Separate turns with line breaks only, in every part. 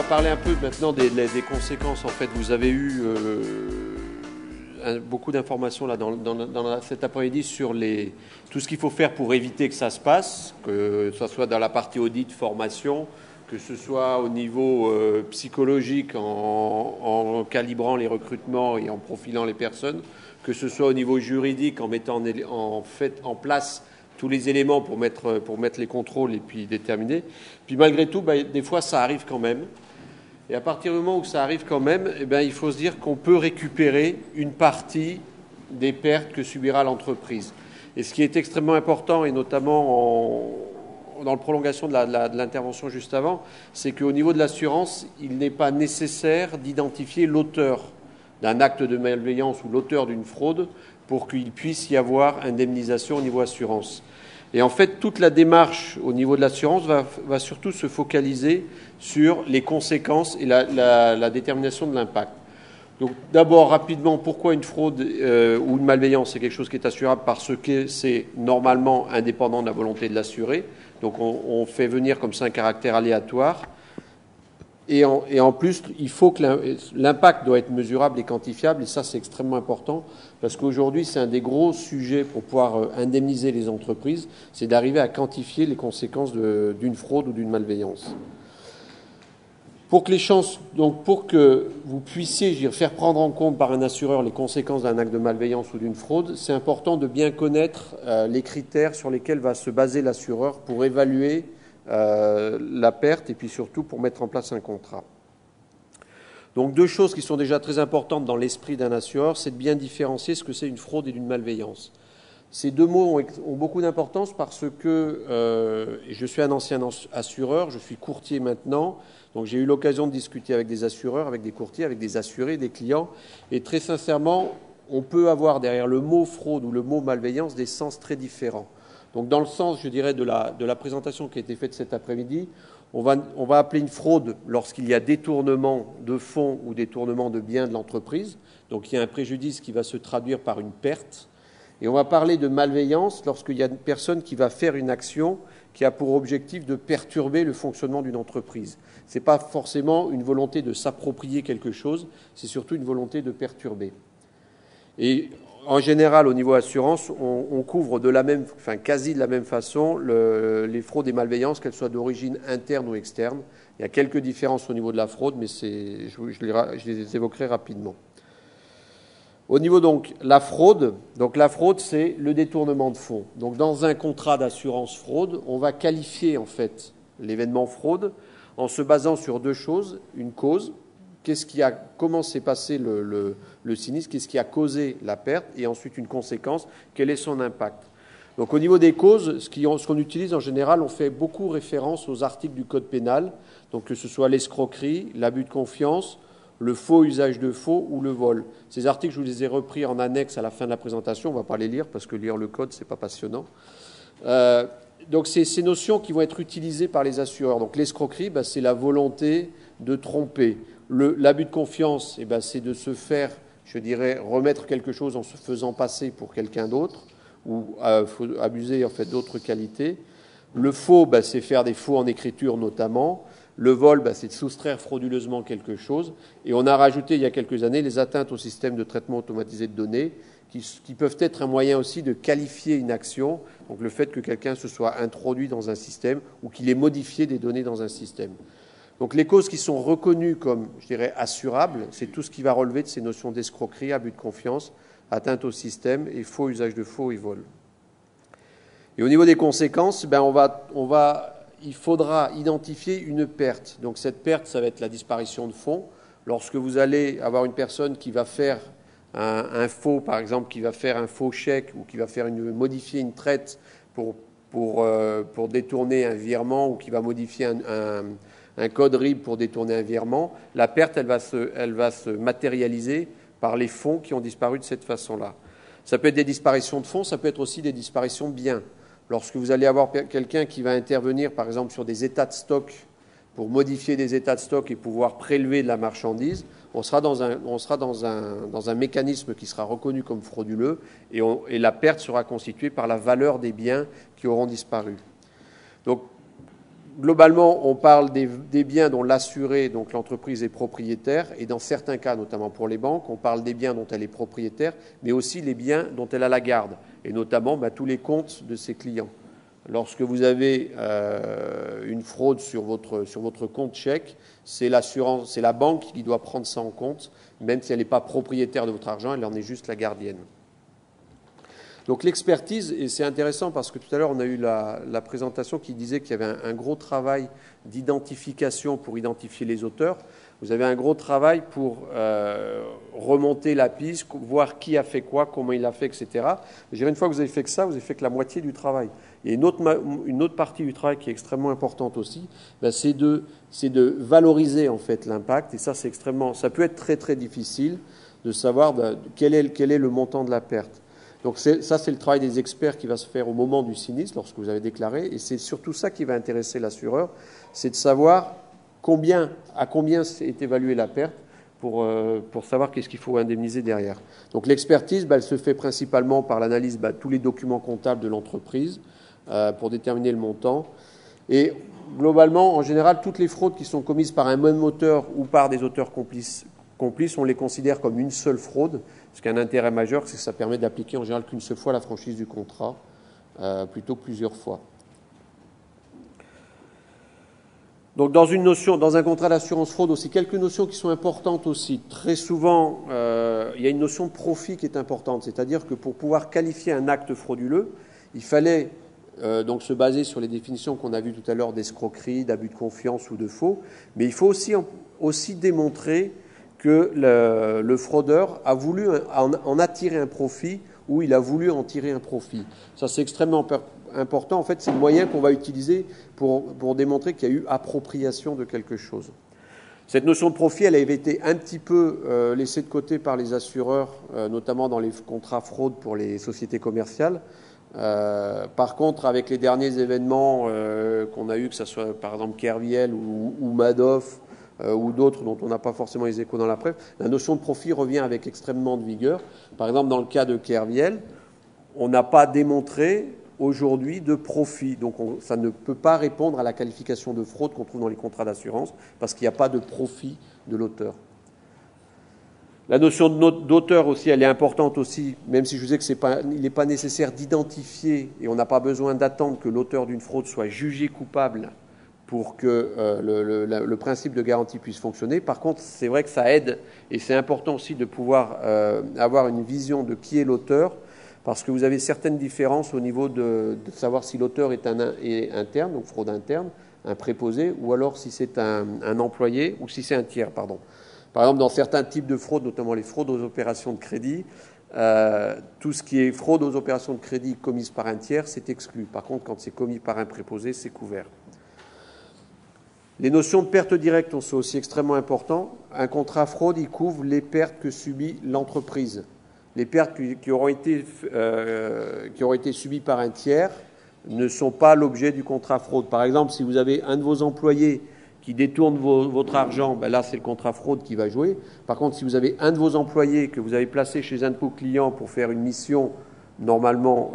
parler un peu maintenant des conséquences. En fait, vous avez eu beaucoup d'informations là dans cet après-midi sur tout ce qu'il faut faire pour éviter que ça se passe, que ce soit dans la partie audit, formation, que ce soit au niveau psychologique en calibrant les recrutements et en profilant les personnes, que ce soit au niveau juridique en mettant en place tous les éléments pour mettre les contrôles et puis déterminer. Puis malgré tout, des fois, ça arrive quand même. Et à partir du moment où ça arrive quand même, il faut se dire qu'on peut récupérer une partie des pertes que subira l'entreprise. Et ce qui est extrêmement important, et notamment dans la prolongation de l'intervention juste avant, c'est qu'au niveau de l'assurance, il n'est pas nécessaire d'identifier l'auteur d'un acte de malveillance ou l'auteur d'une fraude pour qu'il puisse y avoir indemnisation au niveau assurance. Et en fait, toute la démarche au niveau de l'assurance va surtout se focaliser sur les conséquences et la détermination de l'impact. Donc d'abord, rapidement, pourquoi une fraude ou une malveillance? C'est quelque chose qui est assurable parce que c'est normalement indépendant de la volonté de l'assuré. Donc on fait venir comme ça un caractère aléatoire. Et en plus, il faut que l'impact doit être mesurable et quantifiable, et ça, c'est extrêmement important, parce qu'aujourd'hui, c'est un des gros sujets pour pouvoir indemniser les entreprises, c'est d'arriver à quantifier les conséquences d'une fraude ou d'une malveillance. Pour que vous puissiez faire prendre en compte par un assureur les conséquences d'un acte de malveillance ou d'une fraude, c'est important de bien connaître les critères sur lesquels va se baser l'assureur pour évaluer la perte et puis surtout pour mettre en place un contrat. Donc deux choses qui sont déjà très importantes dans l'esprit d'un assureur, c'est de bien différencier ce que c'est une fraude et une malveillance. Ces deux mots ont beaucoup d'importance parce que je suis un ancien assureur, je suis courtier maintenant, donc j'ai eu l'occasion de discuter avec des assureurs, avec des courtiers, avec des assurés, des clients, et très sincèrement, on peut avoir derrière le mot fraude ou le mot malveillance des sens très différents. Donc dans le sens, je dirais, de la présentation qui a été faite cet après-midi, on va appeler une fraude lorsqu'il y a détournement de fonds ou détournement de biens de l'entreprise. Donc il y a un préjudice qui va se traduire par une perte. Et on va parler de malveillance lorsqu'il y a une personne qui va faire une action qui a pour objectif de perturber le fonctionnement d'une entreprise. Ce n'est pas forcément une volonté de s'approprier quelque chose, c'est surtout une volonté de perturber. Et en général, au niveau assurance, on couvre quasi de la même façon les fraudes et malveillances, qu'elles soient d'origine interne ou externe. Il y a quelques différences au niveau de la fraude, mais je les évoquerai rapidement. Au niveau la fraude, c'est le détournement de fonds. Donc dans un contrat d'assurance fraude, on va qualifier en fait l'événement fraude en se basant sur deux choses, une cause. Comment s'est passé le sinistre, qu'est-ce qui a causé la perte, et ensuite une conséquence, quel est son impact. Donc au niveau des causes, ce qu'on utilise en général, on fait beaucoup référence aux articles du Code pénal, donc que ce soit l'escroquerie, l'abus de confiance, le faux usage de faux ou le vol. Ces articles, je vous les ai repris en annexe à la fin de la présentation, on ne va pas les lire parce que lire le code, ce n'est pas passionnant. Donc c'est ces notions qui vont être utilisées par les assureurs. Donc l'escroquerie, c'est la volonté de tromper. L'abus de confiance, c'est de se faire, je dirais, remettre quelque chose en se faisant passer pour quelqu'un d'autre ou abuser en fait d'autres qualités. Le faux, c'est faire des faux en écriture notamment. Le vol, c'est de soustraire frauduleusement quelque chose. Et on a rajouté il y a quelques années les atteintes au système de traitement automatisé de données qui peuvent être un moyen aussi de qualifier une action, donc le fait que quelqu'un se soit introduit dans un système ou qu'il ait modifié des données dans un système. Donc les causes qui sont reconnues comme, je dirais, assurables, c'est tout ce qui va relever de ces notions d'escroquerie, abus de confiance, atteinte au système et faux usage de faux et vol. Et au niveau des conséquences, il faudra identifier une perte. Donc cette perte, ça va être la disparition de fonds. Lorsque vous allez avoir une personne qui va faire un faux, par exemple, qui va faire un faux chèque ou qui va modifier une traite pour détourner un virement ou qui va modifier un code RIB pour détourner un virement, la perte, elle va se matérialiser par les fonds qui ont disparu de cette façon-là. Ça peut être des disparitions de fonds, ça peut être aussi des disparitions de biens. Lorsque vous allez avoir quelqu'un qui va intervenir, par exemple, sur des états de stock pour modifier des états de stock et pouvoir prélever de la marchandise, on sera dans un mécanisme qui sera reconnu comme frauduleux et la perte sera constituée par la valeur des biens qui auront disparu. Donc, globalement, on parle des biens dont l'assuré, donc l'entreprise, est propriétaire, et dans certains cas, notamment pour les banques, on parle des biens dont elle est propriétaire, mais aussi les biens dont elle a la garde, et notamment tous les comptes de ses clients. Lorsque vous avez une fraude sur votre compte chèque, c'est l'assurance, c'est la banque qui doit prendre ça en compte, même si elle n'est pas propriétaire de votre argent, elle en est juste la gardienne. Donc l'expertise, et c'est intéressant parce que tout à l'heure on a eu la présentation qui disait qu'il y avait un gros travail d'identification pour identifier les auteurs. Vous avez un gros travail pour remonter la piste, voir qui a fait quoi, comment il a fait, etc. Je dirais, une fois que vous avez fait que ça, vous avez fait que la moitié du travail. Et une autre partie du travail qui est extrêmement importante aussi, c'est de valoriser en fait l'impact. Et ça, ça peut être très très difficile de savoir quel est le montant de la perte. Donc ça, c'est le travail des experts qui va se faire au moment du sinistre, lorsque vous avez déclaré, et c'est surtout ça qui va intéresser l'assureur, c'est de savoir à combien est évaluée la perte pour savoir qu'est-ce qu'il faut indemniser derrière. Donc l'expertise, elle se fait principalement par l'analyse de tous les documents comptables de l'entreprise pour déterminer le montant. Et globalement, en général, toutes les fraudes qui sont commises par un même auteur ou par des auteurs complices, on les considère comme une seule fraude, ce qui a un intérêt majeur, c'est que ça permet d'appliquer en général qu'une seule fois la franchise du contrat, plutôt que plusieurs fois. Donc dans un contrat d'assurance fraude aussi, quelques notions qui sont importantes aussi. Très souvent, il y a une notion de profit qui est importante, c'est-à-dire que pour pouvoir qualifier un acte frauduleux, il fallait donc se baser sur les définitions qu'on a vues tout à l'heure d'escroquerie, d'abus de confiance ou de faux, mais il faut aussi démontrer que le fraudeur a voulu en attirer un profit ou il a voulu en tirer un profit. Ça, c'est extrêmement important. En fait, c'est le moyen qu'on va utiliser pour démontrer qu'il y a eu appropriation de quelque chose. Cette notion de profit, elle avait été un petit peu laissée de côté par les assureurs, notamment dans les contrats fraude pour les sociétés commerciales. Par contre, avec les derniers événements qu'on a eus, que ce soit par exemple Kerviel ou Madoff, ou d'autres dont on n'a pas forcément les échos dans la presse, la notion de profit revient avec extrêmement de vigueur. Par exemple, dans le cas de Kerviel, on n'a pas démontré aujourd'hui de profit. Donc ça ne peut pas répondre à la qualification de fraude qu'on trouve dans les contrats d'assurance, parce qu'il n'y a pas de profit de l'auteur. La notion d'auteur aussi, elle est importante aussi, même si je vous disais qu'il n'est pas nécessaire d'identifier, et on n'a pas besoin d'attendre que l'auteur d'une fraude soit jugé coupable pour que le principe de garantie puisse fonctionner. Par contre, c'est vrai que ça aide, et c'est important aussi de pouvoir avoir une vision de qui est l'auteur, parce que vous avez certaines différences au niveau de savoir si l'auteur est interne, donc fraude interne, un préposé, ou alors si c'est un employé, ou si c'est un tiers, pardon. Par exemple, dans certains types de fraudes, notamment les fraudes aux opérations de crédit, tout ce qui est fraude aux opérations de crédit commises par un tiers, c'est exclu. Par contre, quand c'est commis par un préposé, c'est couvert. Les notions de perte directe sont aussi extrêmement importantes. Un contrat fraude, il couvre les pertes que subit l'entreprise. Les pertes qui auront été subies par un tiers ne sont pas l'objet du contrat fraude. Par exemple, si vous avez un de vos employés qui détourne votre argent, là, c'est le contrat fraude qui va jouer. Par contre, si vous avez un de vos employés que vous avez placé chez un de vos clients pour faire une mission normalement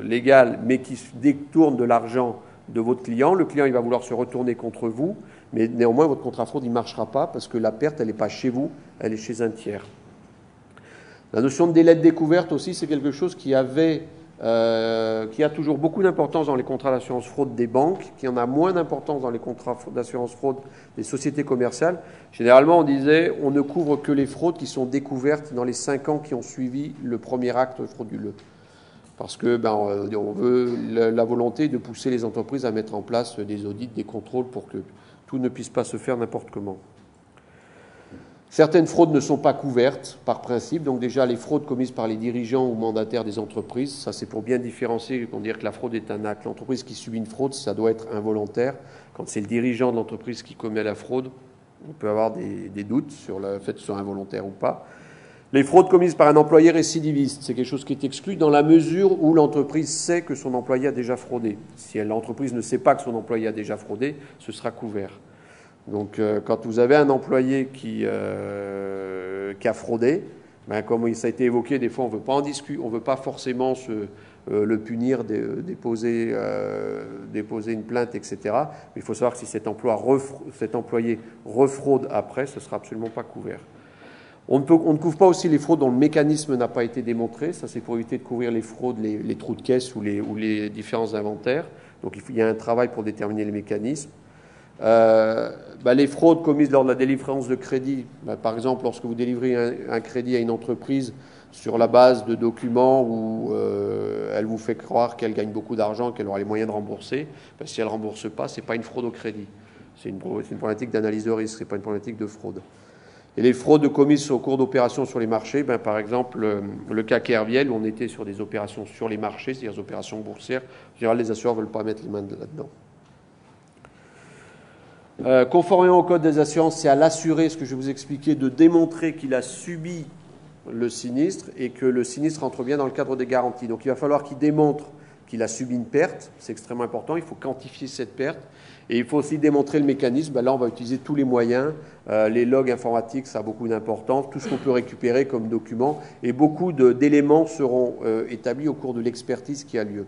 légale, mais qui détourne de l'argent de votre client, le client il va vouloir se retourner contre vous, mais néanmoins votre contrat fraude il ne marchera pas parce que la perte elle n'est pas chez vous, elle est chez un tiers. La notion de délai de découverte aussi, c'est quelque chose qui a toujours beaucoup d'importance dans les contrats d'assurance fraude des banques, qui en a moins d'importance dans les contrats d'assurance fraude des sociétés commerciales. Généralement, on disait on ne couvre que les fraudes qui sont découvertes dans les 5 ans qui ont suivi le premier acte frauduleux. Parce que on veut la volonté de pousser les entreprises à mettre en place des audits, des contrôles pour que tout ne puisse pas se faire n'importe comment. Certaines fraudes ne sont pas couvertes par principe, donc déjà les fraudes commises par les dirigeants ou mandataires des entreprises, ça c'est pour bien différencier, pour dire que la fraude est un acte. L'entreprise qui subit une fraude, ça doit être involontaire. Quand c'est le dirigeant de l'entreprise qui commet la fraude, on peut avoir des doutes sur le fait que ce soit involontaire ou pas. Les fraudes commises par un employé récidiviste, c'est quelque chose qui est exclu dans la mesure où l'entreprise sait que son employé a déjà fraudé. Si l'entreprise ne sait pas que son employé a déjà fraudé, ce sera couvert. Donc quand vous avez un employé qui a fraudé, Ben, comme ça a été évoqué, des fois on ne veut pas forcément le punir, déposer une plainte, etc. Mais il faut savoir que si cet employé refraude après, ce ne sera absolument pas couvert. On ne couvre pas aussi les fraudes dont le mécanisme n'a pas été démontré. Ça, c'est pour éviter de couvrir les fraudes, les trous de caisse ou les différents inventaires. Donc il y a un travail pour déterminer les mécanismes. Les fraudes commises lors de la délivrance de crédit, par exemple lorsque vous délivrez un crédit à une entreprise sur la base de documents où elle vous fait croire qu'elle gagne beaucoup d'argent, qu'elle aura les moyens de rembourser, si elle ne rembourse pas, ce n'est pas une fraude au crédit. C'est une problématique d'analyse de risque, ce n'est pas une problématique de fraude. Et les fraudes commises au cours d'opérations sur les marchés, par exemple le cas Kerviel, où on était sur des opérations sur les marchés, c'est-à-dire des opérations boursières, en général les assureurs ne veulent pas mettre les mains là-dedans. Conformément au code des assurances, c'est à l'assuré, ce que je vais vous expliquer, de démontrer qu'il a subi le sinistre et que le sinistre entre bien dans le cadre des garanties. Donc il va falloir qu'il démontre qu'il a subi une perte, c'est extrêmement important, il faut quantifier cette perte et il faut aussi démontrer le mécanisme. Là on va utiliser tous les moyens, les logs informatiques, ça a beaucoup d'importance, tout ce qu'on peut récupérer comme document et beaucoup d'éléments seront établis au cours de l'expertise qui a lieu.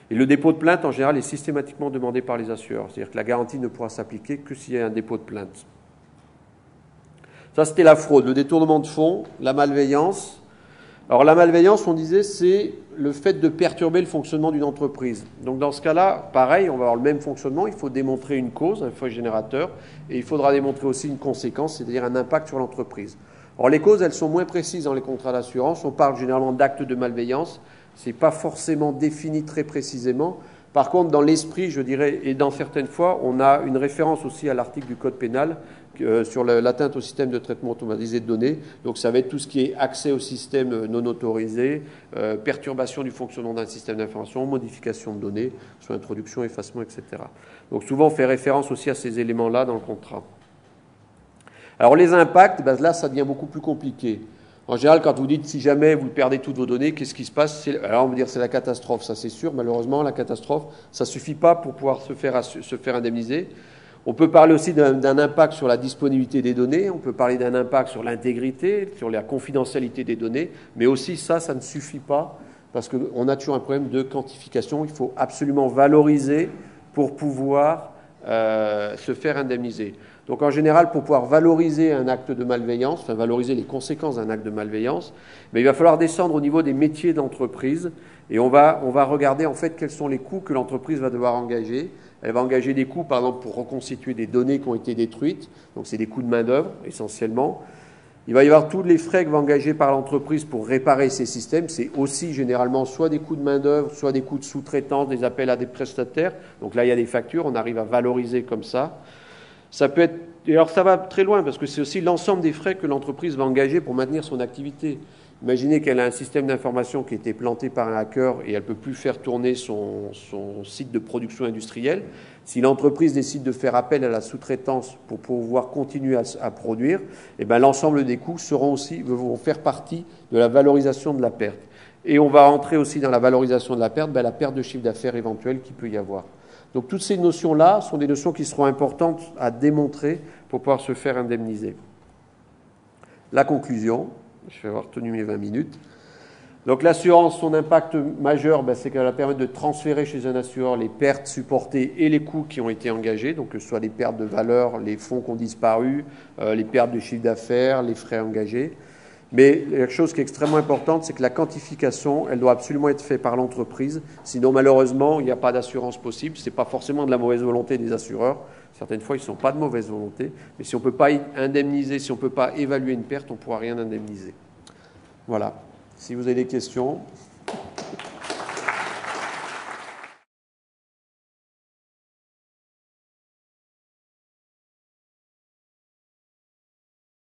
Et le dépôt de plainte, en général, est systématiquement demandé par les assureurs. C'est-à-dire que la garantie ne pourra s'appliquer que s'il y a un dépôt de plainte. Ça, c'était la fraude, le détournement de fonds, la malveillance. Alors, la malveillance, on disait, c'est le fait de perturber le fonctionnement d'une entreprise. Donc, dans ce cas-là, pareil, on va avoir le même fonctionnement. Il faut démontrer une cause, un fait générateur, et il faudra démontrer aussi une conséquence, c'est-à-dire un impact sur l'entreprise. Or, les causes, elles sont moins précises dans les contrats d'assurance. On parle généralement d'actes de malveillance. Ce n'est pas forcément défini très précisément. Par contre, dans l'esprit, je dirais, et dans certaines fois, on a une référence aussi à l'article du Code pénal sur l'atteinte au système de traitement automatisé de données. Donc, ça va être tout ce qui est accès au système non autorisé, perturbation du fonctionnement d'un système d'information, modification de données, soit introduction, effacement, etc. Donc, souvent, on fait référence aussi à ces éléments-là dans le contrat. Alors, les impacts, là, ça devient beaucoup plus compliqué. En général, quand vous dites si jamais vous perdez toutes vos données, qu'est-ce qui se passe? Alors on va dire c'est la catastrophe, ça c'est sûr. Malheureusement, la catastrophe, ça ne suffit pas pour pouvoir se faire indemniser. On peut parler aussi d'un impact sur la disponibilité des données, on peut parler d'un impact sur l'intégrité, sur la confidentialité des données, mais aussi ça ne suffit pas parce qu'on a toujours un problème de quantification. Il faut absolument valoriser pour pouvoir se faire indemniser. Donc en général, pour pouvoir valoriser un acte de malveillance, enfin valoriser les conséquences d'un acte de malveillance, il va falloir descendre au niveau des métiers d'entreprise et on va regarder en fait quels sont les coûts que l'entreprise va devoir engager. Elle va engager des coûts, par exemple, pour reconstituer des données qui ont été détruites, donc c'est des coûts de main-d'œuvre essentiellement. Il va y avoir tous les frais que va engager par l'entreprise pour réparer ces systèmes. C'est aussi généralement soit des coûts de main-d'œuvre, soit des coûts de sous-traitance, des appels à des prestataires. Donc là, il y a des factures, on arrive à valoriser comme ça. Ça peut être, et alors ça va très loin parce que c'est aussi l'ensemble des frais que l'entreprise va engager pour maintenir son activité. Imaginez qu'elle a un système d'information qui a été planté par un hacker et elle ne peut plus faire tourner son site de production industrielle. Si l'entreprise décide de faire appel à la sous-traitance pour pouvoir continuer à produire, l'ensemble des coûts vont faire partie de la valorisation de la perte. Et on va entrer aussi dans la valorisation de la perte de chiffre d'affaires éventuel qu'il peut y avoir. Donc toutes ces notions-là sont des notions qui seront importantes à démontrer pour pouvoir se faire indemniser. La conclusion, je vais avoir tenu mes 20 minutes. Donc l'assurance, son impact majeur, c'est qu'elle va permettre de transférer chez un assureur les pertes supportées et les coûts qui ont été engagés, donc que ce soit les pertes de valeur, les fonds qui ont disparu, les pertes de chiffre d'affaires, les frais engagés. Mais la chose qui est extrêmement importante, c'est que la quantification, elle doit absolument être faite par l'entreprise. Sinon, malheureusement, il n'y a pas d'assurance possible. Ce n'est pas forcément de la mauvaise volonté des assureurs. Certaines fois, ils ne sont pas de mauvaise volonté. Mais si on ne peut pas indemniser, si on ne peut pas évaluer une perte, on ne pourra rien indemniser. Voilà. Si vous avez des questions.